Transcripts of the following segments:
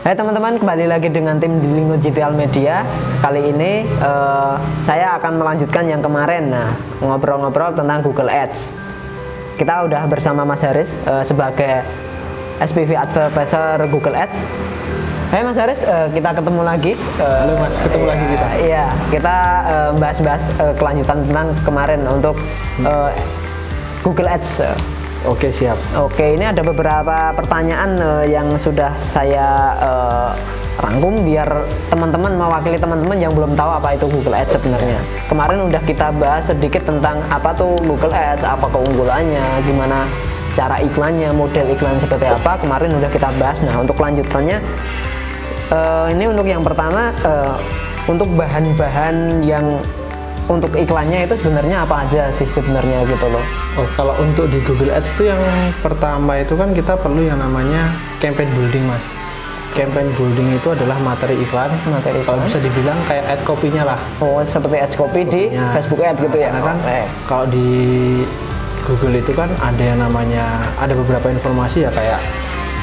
Hai teman-teman, kembali lagi dengan tim di Lingkungan Digital Media. Kali ini saya akan melanjutkan yang kemarin, ngobrol-ngobrol tentang Google Ads. Kita udah bersama Mas Haris sebagai SPV Advertiser Google Ads. Hai Mas Haris, kita ketemu lagi. Halo Mas, ketemu lagi kita. Iya, kita bahas-bahas kelanjutan tentang kemarin untuk Google Ads. Oke, siap. Oke, ini ada beberapa pertanyaan yang sudah saya rangkum biar teman-teman mewakili teman-teman yang belum tahu apa itu Google Ads sebenarnya. Kemarin udah kita bahas sedikit tentang apa tuh Google Ads, apa keunggulannya, gimana cara iklannya, model iklan seperti apa. Kemarin udah kita bahas. Nah, untuk lanjutannya ini untuk yang pertama, untuk bahan-bahan yang untuk iklannya itu sebenarnya apa aja sih sebenarnya gitu loh. Oh, kalau untuk di Google Ads itu yang pertama itu kan kita perlu yang namanya campaign building, Mas. Campaign building itu adalah materi iklan. Kalau bisa dibilang kayak ad copy-nya lah. Oh, seperti ad copy di Facebook Ad gitu ya. Karena kan kalau di Google itu kan ada yang namanya, ada beberapa informasi ya, kayak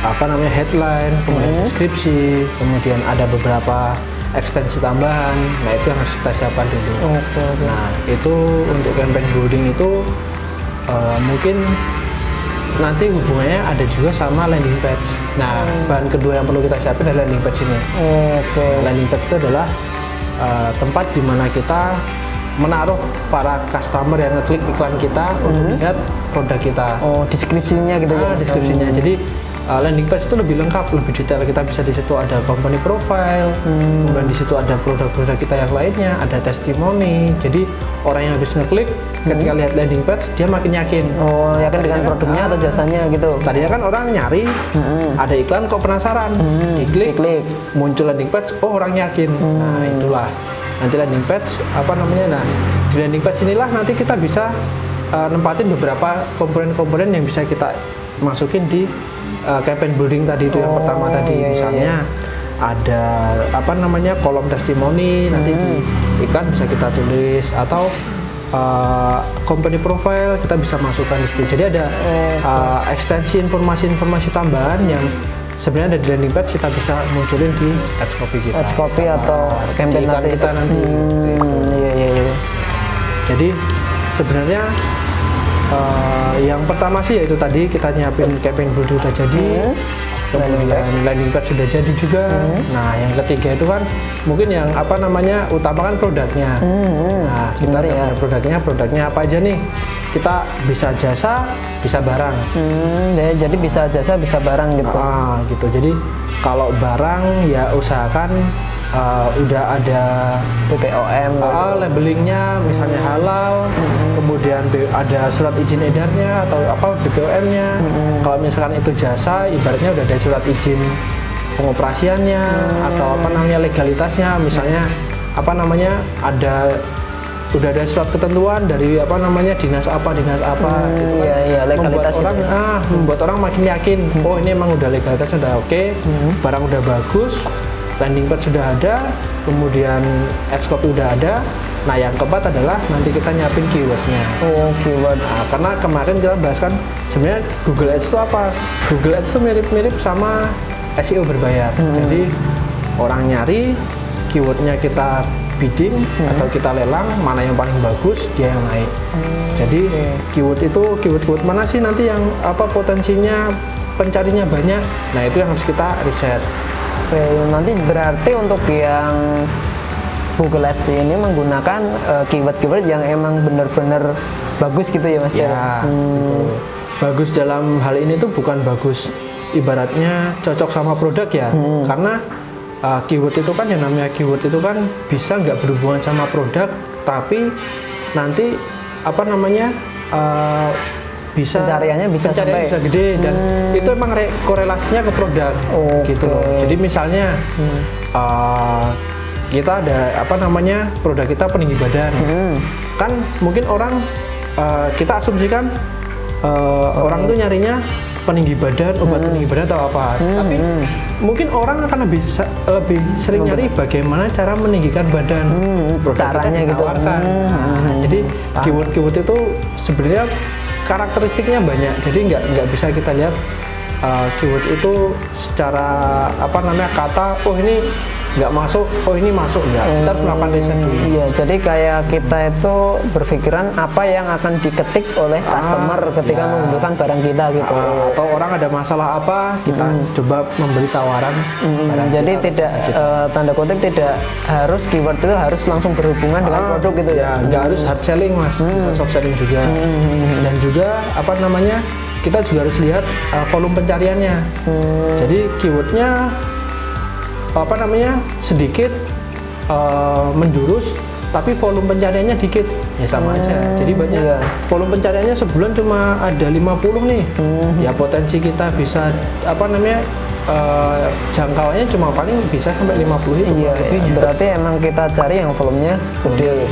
apa namanya headline, kemudian deskripsi, kemudian ada beberapa ekstensi tambahan. Nah, itu yang harus kita siapkan dulu. Nah, itu untuk campaign building itu mungkin nanti hubungannya ada juga sama landing page. Nah, bahan kedua yang perlu kita siapin adalah landing page ini. Landing page itu adalah tempat di mana kita menaruh para customer yang ngeklik iklan kita untuk lihat produk kita. Oh, deskripsinya gitu ya. Deskripsinya. Jadi landing page itu lebih lengkap, lebih detail. Kita bisa di situ ada company profile, kemudian di situ ada produk-produk kita yang lainnya, ada testimoni. Jadi orang yang habis ngeklik ketika lihat landing page dia makin yakin. Oh, yakin dengan produknya atau jasanya gitu. Tadinya kan orang nyari, ada iklan kok penasaran, diklik, muncul landing page, oh orang yakin. Nah, itulah nanti landing page apa namanya. Nah, di landing page inilah nanti kita bisa nempatin beberapa komponen-komponen yang bisa kita masukin di campaign building tadi itu yang pertama tadi. Misalnya ada apa namanya kolom testimoni, nanti di iklan bisa kita tulis, atau company profile kita bisa masukkan di situ. Jadi ada ekstensi informasi-informasi tambahan yang sebenarnya ada di landing page, kita bisa munculin di ads copy kita. Ads copy atau campaign kita nanti. Iya. Jadi sebenarnya yang pertama sih yaitu tadi kita nyiapin campaign building udah jadi, kemudian landing page sudah jadi juga. Nah, yang ketiga itu kan mungkin yang apa namanya utamakan produknya. Nah, sebenarnya produknya apa aja nih? Kita bisa jasa, bisa barang. Jadi bisa jasa, bisa barang gitu. Gitu. Jadi kalau barang ya usahakan udah ada BPOM, labelingnya, misalnya halal, kemudian ada surat izin edarnya atau apa BPOM-nya. Kalau misalkan itu jasa, ibaratnya udah ada surat izin pengoperasiannya atau apa namanya legalitasnya, misalnya apa namanya udah ada surat ketentuan dari apa namanya dinas apa gitu kan. Iya, legalitas membuat orang membuat orang makin yakin, oh ini emang udah legalitasnya udah oke, barang udah bagus, landing page sudah ada, kemudian ads copy udah ada. Nah, yang keempat adalah nanti kita nyiapin keywordnya. Keyword. Nah, karena kemarin kita bahas kan sebenarnya Google Ads itu apa? Google Ads itu mirip-mirip sama SEO berbayar. Jadi orang nyari, keywordnya kita bidding atau kita lelang, mana yang paling bagus dia yang naik. Jadi keyword mana sih nanti yang apa potensinya pencarinya banyak. Nah, itu yang harus kita riset. Nanti berarti untuk yang Google Ads ini menggunakan keyword-keyword yang emang benar-benar bagus gitu ya Mas? Ya, gitu. Bagus dalam hal ini tuh bukan bagus ibaratnya cocok sama produk ya, karena keyword itu kan, yang namanya keyword itu kan bisa nggak berhubungan sama produk, tapi nanti apa namanya pencariannya bisa gede, dan itu emang korelasinya ke produk. Gitu loh. Jadi misalnya kita ada apa namanya produk kita peninggi badan, kan mungkin orang kita asumsikan orang tuh nyarinya peninggi badan, obat peninggi badan atau apa, tapi mungkin orang akan lebih sering nyari bagaimana cara meninggikan badan, caranya gitu. Jadi keyword itu sebenarnya karakteristiknya banyak, jadi nggak bisa kita lihat keyword itu secara apa namanya kata, oh ini nggak masuk, oh ini masuk, enggak. Kita harus melakukan riset dulu. Iya, jadi kayak kita itu berpikiran apa yang akan diketik oleh customer ketika ya. membutuhkan barang kita gitu. Atau orang ada masalah apa, kita coba memberi tawaran. barang Jadi kita, tidak tanda kutip tidak harus keyword itu harus langsung berhubungan dengan produk gitu ya. nggak harus hard selling mas, bisa soft selling juga. Dan juga apa namanya, kita juga harus lihat volume pencariannya. Jadi keywordnya apa namanya sedikit menjurus, tapi volume pencariannya dikit, ya sama aja. Jadi banyak volume pencariannya sebulan cuma ada 50 nih, ya potensi kita bisa apa namanya jangkauannya cuma paling bisa sampai 50 itu. Iya, berarti emang kita cari yang volumenya gede.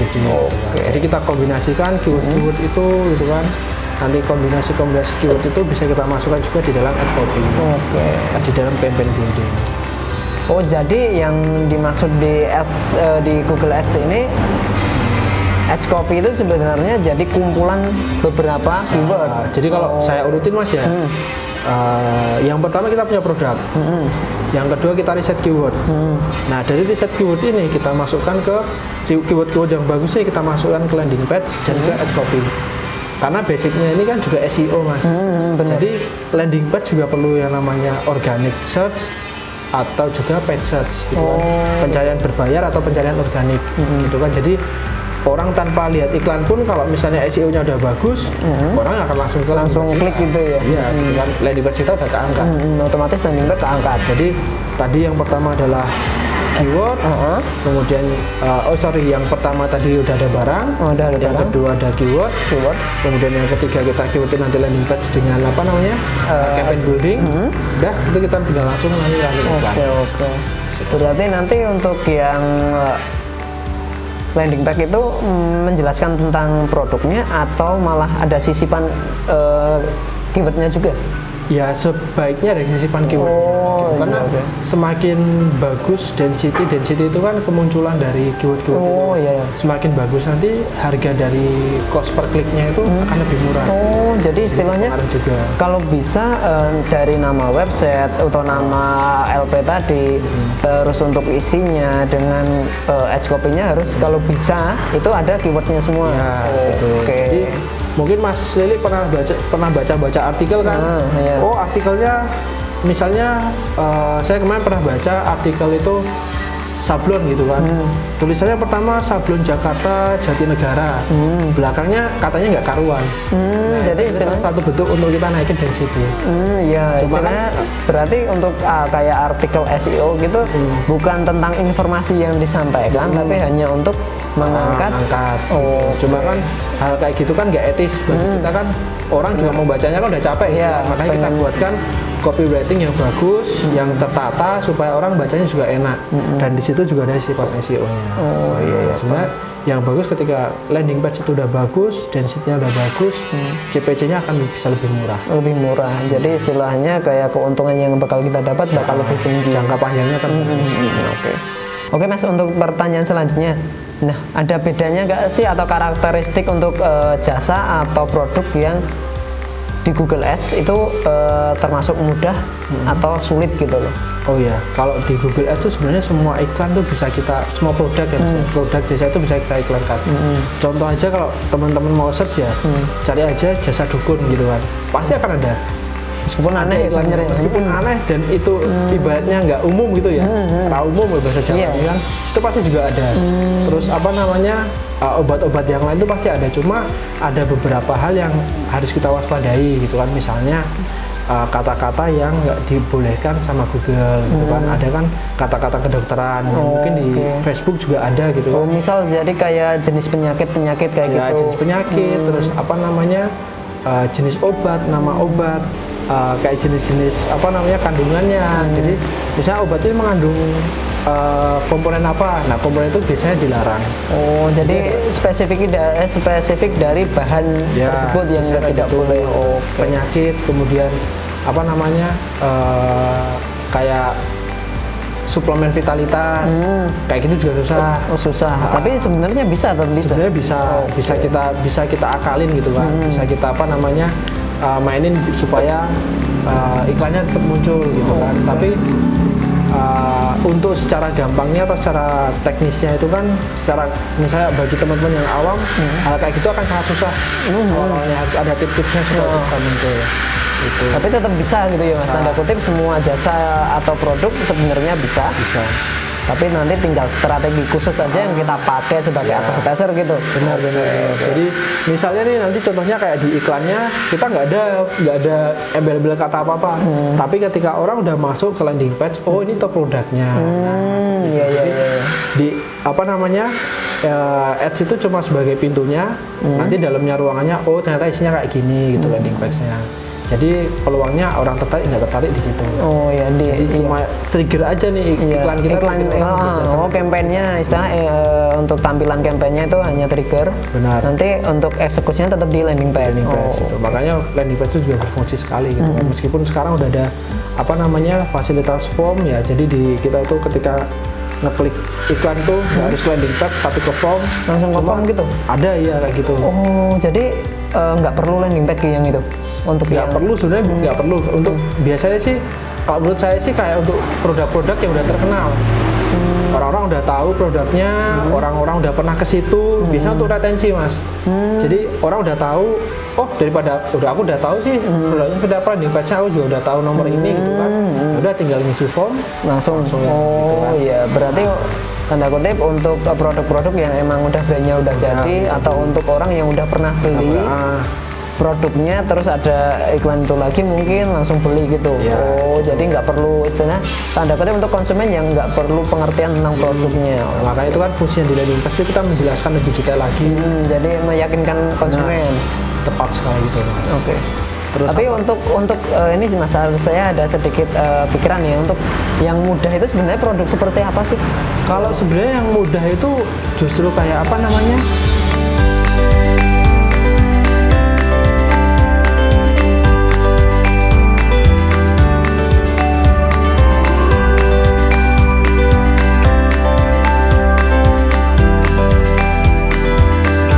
Jadi kita kombinasikan keyword itu gitu kan. Nanti kombinasi keyword itu bisa kita masukkan juga di dalam ad copy, di dalam campaign building. Oh, jadi yang dimaksud di Google Ads ini Ads copy itu sebenarnya jadi kumpulan beberapa keyword. Jadi kalau saya urutin mas ya, yang pertama kita punya produk, yang kedua kita riset keyword. Nah dari riset keyword ini kita masukkan ke keyword-keyword yang bagusnya, kita masukkan ke landing page dan ke ad copy. Karena basicnya ini kan juga SEO mas. Jadi landing page juga perlu yang namanya organic search atau juga paid search gitu kan. Pencarian berbayar atau pencarian organik gitu kan. Jadi orang tanpa lihat iklan pun kalau misalnya SEO-nya udah bagus, orang akan langsung klik gitu ya. Iya, gitu kan. Landing page kita udah keangkat. Otomatis landing page keangkat. Jadi tadi yang pertama adalah keyword, kemudian yang pertama tadi udah ada barang, yang kedua ada keyword, kemudian yang ketiga kita keywordin nanti landing page dengan apa namanya campaign building, udah itu kita tinggal langsung nanti iklan. Oke. Berarti nanti untuk yang landing page itu menjelaskan tentang produknya atau malah ada sisipan keywordnya juga? Ya sebaiknya dari sisipan keywordnya, karena semakin bagus density itu kan kemunculan dari keyword itu. Semakin bagus nanti harga dari cost per kliknya itu akan lebih murah. Jadi istilahnya kalau bisa dari nama website atau nama LP tadi, terus untuk isinya dengan ads copy-nya harus kalau bisa itu ada keywordnya semua. Jadi mungkin Mas Lili pernah baca artikel kan? Oh artikelnya misalnya saya kemarin pernah baca artikel itu sablon gitu kan. Tulisannya pertama sablon Jakarta Jatinegara, belakangnya katanya nggak karuan. Jadi istilahnya satu bentuk untuk kita naikin density. Istilahnya berarti untuk kayak artikel SEO gitu bukan tentang informasi yang disampaikan, tapi hanya untuk mengangkat. Cuma kan hal kayak gitu kan nggak etis bagi kita kan, orang juga mau bacanya kan udah capek makanya kita buatkan copywriting yang bagus, yang tertata supaya orang bacanya juga enak, dan di situ juga ada sifat SEO-nya. Sebenarnya yang bagus ketika landing page itu udah bagus, density-nya udah bagus, CPC-nya akan bisa lebih murah. Jadi istilahnya kayak keuntungan yang bakal kita dapat bakal lebih tinggi. Jangka panjangnya kan. Oke Mas, untuk pertanyaan selanjutnya, nah ada bedanya nggak sih atau karakteristik untuk jasa atau produk yang di Google Ads itu termasuk mudah atau sulit gitu loh? Oh ya, kalau di Google Ads itu sebenarnya semua iklan tuh bisa kita, semua produk produk desa itu bisa kita iklankan. Contoh aja kalau teman-teman mau search ya, cari aja jasa dukun gitu kan, pasti akan ada. Meskipun aneh iklannya, meskipun aneh dan itu ibaratnya nggak umum gitu ya, umum bahasa Jawa kan, itu pasti juga ada. Terus apa namanya obat-obat yang lain itu pasti ada, cuma ada beberapa hal yang harus kita waspadai gitu kan, misalnya kata-kata yang nggak dibolehkan sama Google gitu kan, ada kan kata-kata kedokteran yang mungkin di Facebook juga ada gitu kan. Misal jadi kayak jenis penyakit kayak gitu. Jenis penyakit, terus apa namanya jenis obat, nama obat. Kayak jenis-jenis apa namanya kandungannya. Jadi misalnya obat itu mengandung komponen apa, nah komponen itu biasanya dilarang. Jadi spesifik dari bahan tersebut yang tidak boleh. Penyakit, kemudian apa namanya kayak suplemen vitalitas, kayak gitu juga susah. Tapi sebenarnya bisa atau bisa? Sebenarnya bisa kita akalin gitu kan, bisa kita apa namanya mainin supaya iklannya tetap muncul gitu kan. Tapi untuk secara gampangnya atau secara teknisnya itu kan, secara misalnya bagi teman-teman yang awam, hal kayak gitu akan sangat susah. Awalnya harus ada tips-tipsnya supaya bisa muncul. Gitu. Tapi tetap bisa gitu ya mas, tanda kutip semua jasa atau produk sebenarnya bisa. Bisa. Tapi nanti tinggal strategi khusus aja yang kita pakai sebagai advertiser gitu. Benar. Jadi misalnya nih nanti contohnya kayak di iklannya kita nggak ada embel-embel kata apa-apa. Tapi ketika orang udah masuk ke landing page, oh ini top produknya. Iya. Di apa namanya? Ads itu cuma sebagai pintunya. Nanti dalamnya ruangannya, oh ternyata isinya kayak gini gitu landing page-nya. Jadi peluangnya orang tertarik nggak tertarik di situ. Oh ya, Cuma trigger aja nih iklan kita. Kampanyenya istilah untuk tampilan kampanyenya itu hanya trigger. Benar. Nanti untuk eksekusinya tetap di landing page. Itu. Makanya landing page itu juga berfungsi sekali gitu. Meskipun sekarang udah ada apa namanya fasilitas form ya. Jadi di kita itu ketika ngeklik iklan tuh nggak harus ke landing page tapi ke form. Langsung ke form gitu? Ada ya kayak gitu. Oh, jadi nggak perlu landing page yang itu? Untuk nggak perlu sebenarnya, nggak perlu. Untuk biasanya sih kalau menurut saya sih kayak untuk produk-produk yang udah terkenal, orang-orang udah tahu produknya, orang-orang udah pernah ke situ, biasanya untuk retensi mas. Jadi orang udah tahu, oh daripada aku udah tahu sih produknya seperti apa, landing page aku juga udah tahu nomor ini gitu kan, udah tinggal ngisi form langsung oh gitu kan. iya, berarti tanda kutip untuk produk-produk yang emang udah brandnya udah jadi atau untuk orang yang udah pernah beli produknya terus ada iklan itu lagi mungkin langsung beli gitu. Jadi nggak perlu istilahnya tanda kutip untuk konsumen yang nggak perlu pengertian tentang produknya. Makanya itu kan fungsinya di landing page kita menjelaskan lebih detail lagi. Jadi meyakinkan konsumen. Tepat sekali gitu. Oke. Terus tapi untuk ini sih mas, saya ada sedikit pikiran ya, untuk yang mudah itu sebenarnya produk seperti apa sih? Kalau sebenarnya yang mudah itu justru kayak apa namanya?